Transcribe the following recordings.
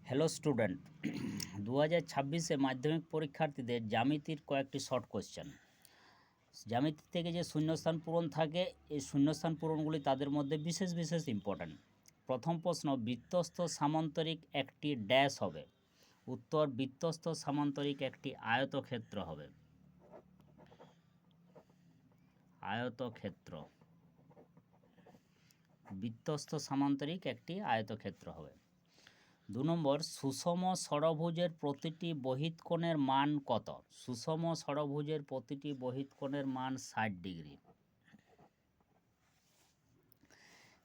Hello student, 2026-এ মাধ্যমিক পরীক্ষার্থীদের জ্যামিতির কয়েকটি শর্ট কোশ্চেন। জ্যামিতি থেকে যে শূন্যস্থান পূরণ থাকে, এই শূন্যস্থান পূরণগুলি তাদের মধ্যে বিশেষ বিশেষ ইম্পর্ট্যান্ট। প্রথম প্রশ্ন, বৃত্তস্থ সামান্তরিক একটি ড্যাশ হবে। উত্তর, বৃত্তস্থ সামান্তরিক একটি আয়তক্ষেত্র হবে। আয়তক্ষেত্র। বৃত্তস্থ সামান্তরিক একটি আয়তক্ষেত্র হবে। 2 নম্বর, সুষম ষড়ভুজের প্রতিটি বহিৎকোণের মান কত? সুষম ষড়ভুজের প্রতিটি বহিৎকোণের মান 60 ডিগ্রি।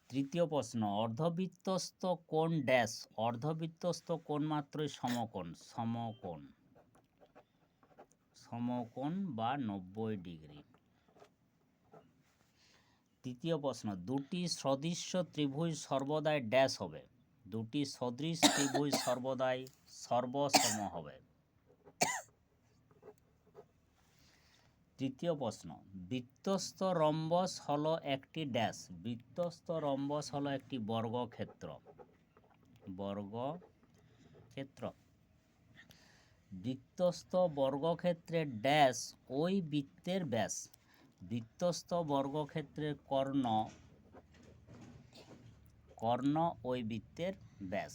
তৃতীয় প্রশ্ন, অর্ধবৃত্তস্থ কোণ ড্যাশ। অর্ধবৃত্তস্থ কোণ মাত্রই সমকোণ। সমকোণ। সমকোণ বা 90 ডিগ্রি। তৃতীয় প্রশ্ন, দুটি সদৃশ্য ত্রিভুজ সর্বদাই ড্যাশ হবে। দুটি সদৃশ ত্রিভুজ সর্বদাই সর্বসম হবে। তৃতীয় প্রশ্ন, বৃত্তস্থ রম্বস হলো একটি ড্যাশ। বৃত্তস্থ রম্বস হলো একটি বর্গক্ষেত্র। বর্গক্ষেত্র। বৃত্তস্থ বর্গক্ষেত্রের ড্যাশ ওই বৃত্তের ব্যাস। বৃত্তস্থ বর্গক্ষেত্রের কর্ণ ওই বৃত্তের ব্যাস।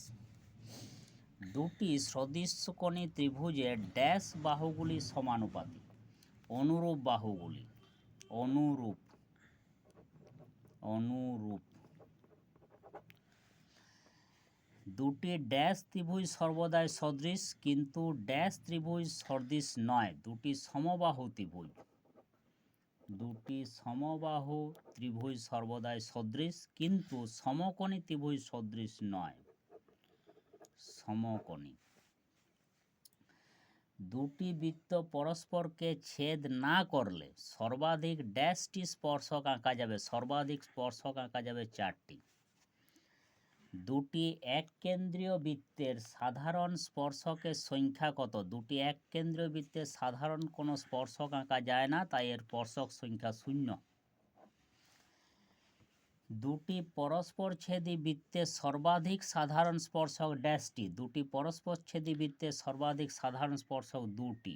দুটি সদৃশকোণী ত্রিভুজের ড্যাশ বাহুগুলি সমানুপাতিক। অনুরূপ বাহুগুলি। অনুরূপ। দুটি ড্যাশ ত্রিভুজ সর্বদাই সদৃশ, কিন্তু ড্যাশ ত্রিভুজ সদৃশ নয়। দুটি সমবাহু ত্রিভুজ। দুটি সমবাহু ত্রিভুজ সর্বদাই সদৃশ, কিন্তু সমকোণী ত্রিভুজ সদৃশ নয়। সমকোণী। দুটি বৃত্ত পরস্পরকে ছেদ না করলে সর্বাধিক ড্যাশটি স্পর্শক আঁকা যাবে। সর্বাধিক স্পর্শক আঁকা যাবে 4টি। দুটি এককেন্দ্রীয় বৃত্তের সাধারণ স্পর্শকের সংখ্যা কত? দুটি এককেন্দ্রীয় বৃত্তের সাধারণ কোনো স্পর্শক আঁকা যায় না, তাই এর স্পর্শক সংখ্যা 0। দুটি পরস্পরছেদী বৃত্তের সর্বাধিক সাধারণ স্পর্শক ড্যাশটি। দুটি পরস্পরছেদী বৃত্তের সর্বাধিক সাধারণ স্পর্শক 2টি।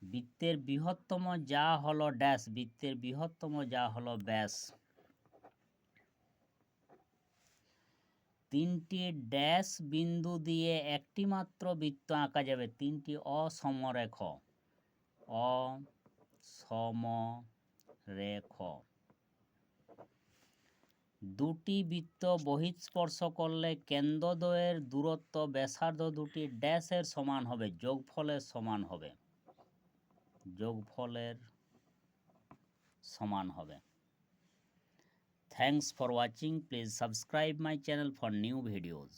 বৃত্তের বৃহত্তম যা হলো ড্যাশ। বৃত্তের বৃহত্তম যা হলো ব্যাস। 3টি ড্যাশ বিন্দু দিয়ে একটি মাত্র বৃত্ত আঁকা যাবে। 3টি অসমরেখ। অসমরেখ। দুটি বৃত্ত বহিঃস্পর্শ করলে কেন্দ্রদ্বয়ের দূরত্ব ব্যাসার্ধ দুটি ড্যাশের সমান হবে। যোগফলের সমান হবে। যোগফলের সমান হবে। Thanks for watching. Please subscribe my channel for new videos.